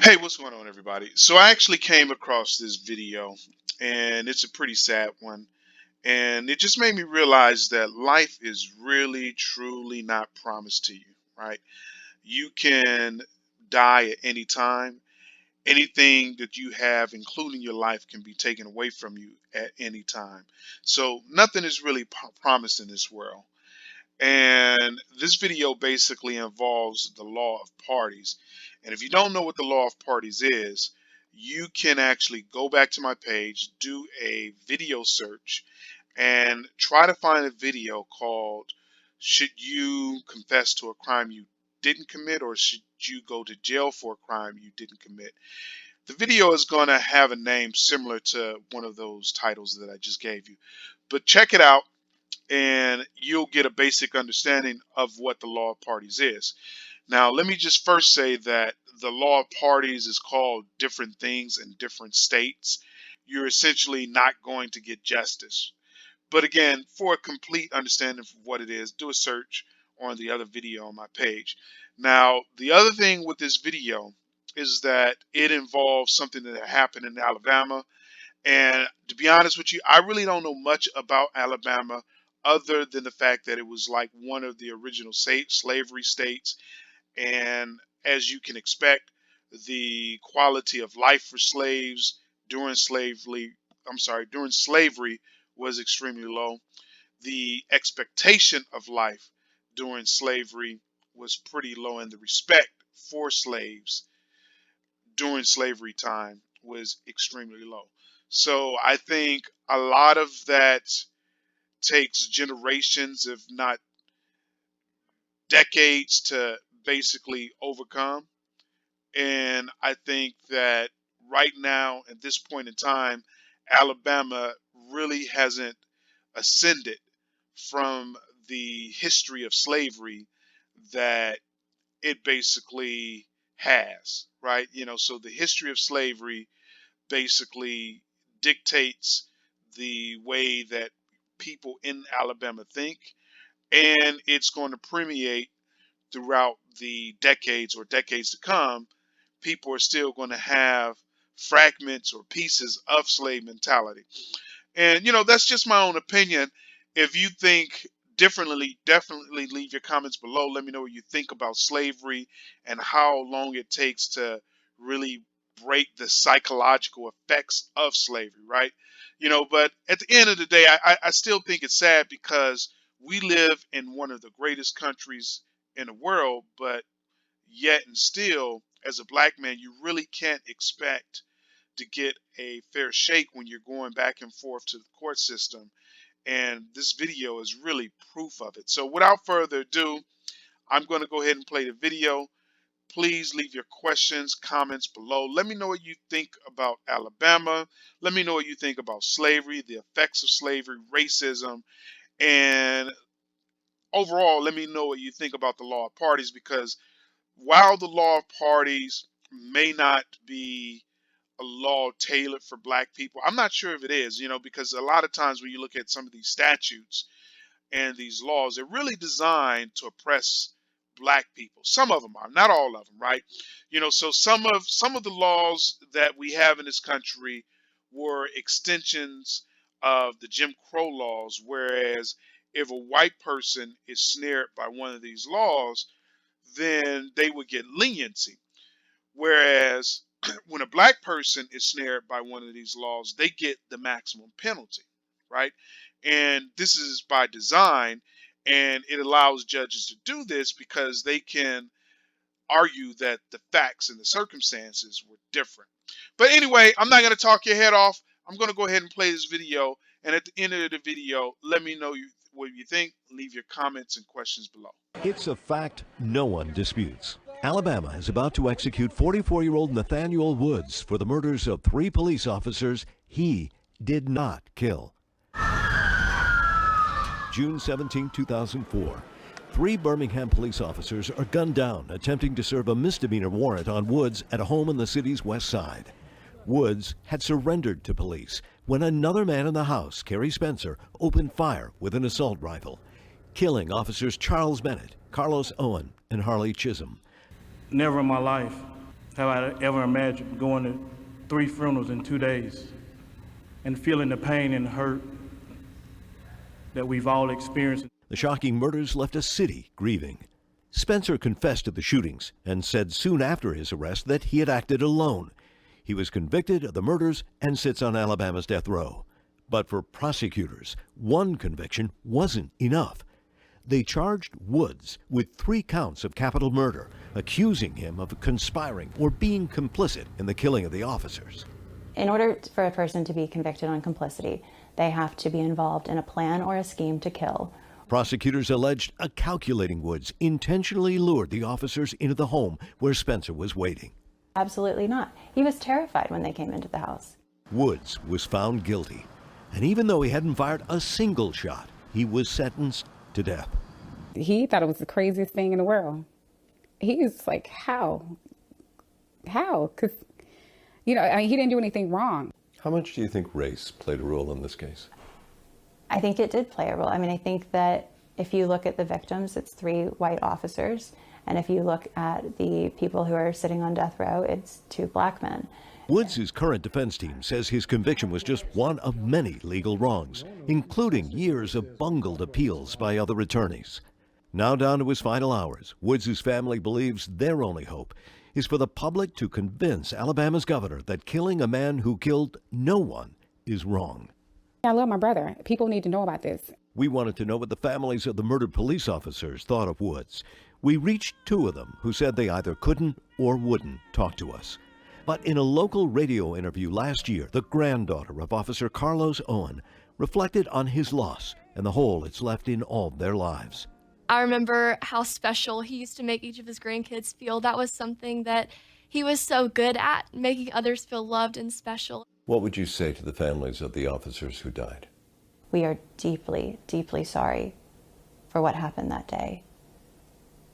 Hey, what's going on, everybody? So I actually came across this video, and it's a pretty sad one. And it just made me realize that life is really, truly not promised to you, right? You can die at any time. Anything that you have, including your life, can be taken away from you at any time. So nothing is really promised in this world. And this video basically involves the law of parties. And if you don't know what the law of parties is, you can actually go back to my page, do a video search, and try to find a video called "Should You Confess to a Crime You Didn't Commit, or Should You Go to Jail for a Crime You Didn't Commit?" The video is going to have a name similar to one of those titles that I just gave you. But check it out and you'll get a basic understanding of what the law of parties is. Now, let me just first say that the law of parties is called different things in different states. You're essentially not going to get justice. But again, for a complete understanding of what it is, do a search on the other video on my page. Now, the other thing with this video is that it involves something that happened in Alabama, and to be honest with you, I really don't know much about Alabama other than the fact that it was like one of the original slavery states. And as you can expect, the quality of life for slaves during during slavery was extremely low. The expectation of life during slavery was pretty low, and the respect for slaves during slavery time was extremely low. So I think a lot of that takes generations, if not decades, to basically overcome. And I think that right now, at this point in time, Alabama really hasn't ascended from the history of slavery that it basically has, right? So the history of slavery basically dictates the way that people in Alabama think, and it's going to permeate throughout the decades to come. People are still going to have fragments or pieces of slave mentality. And that's just my own opinion. If you think differently, definitely leave your comments below. Let me know what you think about slavery and how long it takes to really break the psychological effects of slavery, right? But at the end of the day, I still think it's sad because we live in one of the greatest countries in the world, but yet and still, as a black man, you really can't expect to get a fair shake when you're going back and forth to the court system. And this video is really proof of it. So without further ado, I'm going to go ahead and play the video. Please leave your questions, comments below. Let me know what you think about Alabama. Let me know what you think about slavery, the effects of slavery, racism, and overall, let me know what you think about the law of parties, because while the law of parties may not be a law tailored for black people, I'm not sure if it is, because a lot of times when you look at some of these statutes and these laws, they're really designed to oppress black people. Some of them are, not all of them, right? So some of the laws that we have in this country were extensions of the Jim Crow laws, whereas if a white person is snared by one of these laws, then they would get leniency. Whereas when a black person is snared by one of these laws, they get the maximum penalty, right? And this is by design, and it allows judges to do this because they can argue that the facts and the circumstances were different. But anyway, I'm not going to talk your head off. I'm going to go ahead and play this video. And at the end of the video, let me know what you think. Leave your comments and questions below. It's a fact no one disputes. Alabama is about to execute 44-year-old Nathanael Woods for the murders of 3 police officers he did not kill. June 17, 2004. 3 Birmingham police officers are gunned down attempting to serve a misdemeanor warrant on Woods at a home in the city's west side. Woods had surrendered to police when another man in the house, Kerry Spencer, opened fire with an assault rifle, killing officers Charles Bennett, Carlos Owen, and Harley Chisholm. Never in my life Have I ever imagined going to 3 funerals in 2 days and feeling the pain and hurt that we've all experienced? The shocking murders left a city grieving. Spencer confessed to the shootings and said soon after his arrest that he had acted alone. He was convicted of the murders and sits on Alabama's death row. But for prosecutors, one conviction wasn't enough. They charged Woods with 3 counts of capital murder, accusing him of conspiring or being complicit in the killing of the officers. In order for a person to be convicted on complicity, they have to be involved in a plan or a scheme to kill. Prosecutors alleged a calculating Woods intentionally lured the officers into the home where Spencer was waiting. Absolutely not. He was terrified when they came into the house. Woods was found guilty, and even though he hadn't fired a single shot, he was sentenced to death. He thought it was the craziest thing in the world. He was like, how? Because, he didn't do anything wrong. How much do you think race played a role in this case? I think it did play a role. I think that if you look at the victims, it's 3 white officers. And if you look at the people who are sitting on death row, it's 2 black men. Woods' current defense team says his conviction was just one of many legal wrongs, including years of bungled appeals by other attorneys. Now down to his final hours, Woods' family believes their only hope is for the public to convince Alabama's governor that killing a man who killed no one is wrong. I love my brother. People need to know about this. We wanted to know what the families of the murdered police officers thought of Woods. We reached 2 of them who said they either couldn't or wouldn't talk to us. But in a local radio interview last year, the granddaughter of Officer Carlos Owen reflected on his loss and the hole it's left in all their lives. I remember how special he used to make each of his grandkids feel. That was something that he was so good at, making others feel loved and special. What would you say to the families of the officers who died? We are deeply, deeply sorry for what happened that day.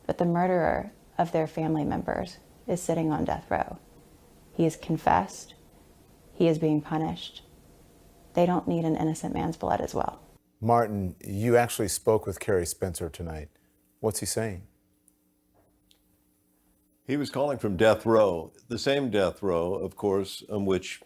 But the murderer of their family members is sitting on death row. He has confessed. He is being punished. They don't need an innocent man's blood as well. Martin, you actually spoke with Kerry Spencer tonight. What's he saying? He was calling from death row, the same death row, of course, on which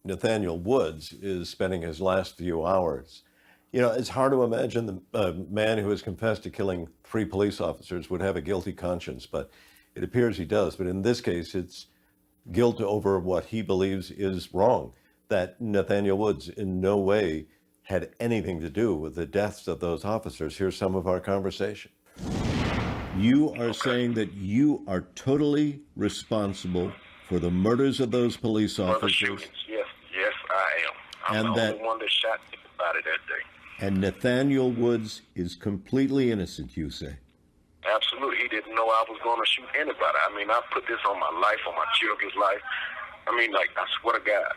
Nathanael Woods is spending his last few hours. It's hard to imagine the man who has confessed to killing 3 police officers would have a guilty conscience, but it appears he does. But in this case, it's guilt over what he believes is wrong, that Nathanael Woods in no way had anything to do with the deaths of those officers. Here's some of our conversation. You are saying that you are totally responsible for the murders of those police officers. Yes, I am. I'm the only one that shot anybody that day. And Nathanael Woods is completely innocent, you say? Absolutely. He didn't know I was going to shoot anybody. I put this on my life, on my children's life. I swear to God,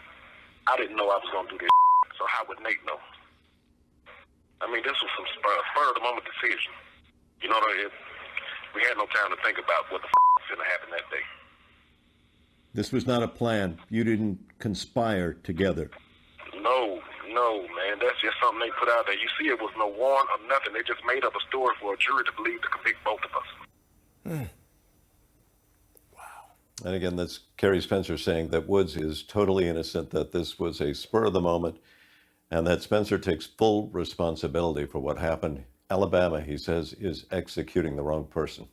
I didn't know I was going to do this. So how would Nate know? This was some spur of the moment decision. We had no time to think about what the was going to happen that day. This was not a plan. You didn't conspire together. No, man. That's just something they put out there. You see, it was no warrant or nothing. They just made up a story for a jury to believe to convict both of us. Wow. And again, that's Kerry Spencer saying that Woods is totally innocent, that this was a spur of the moment, and that Spencer takes full responsibility for what happened. Alabama, he says, is executing the wrong person.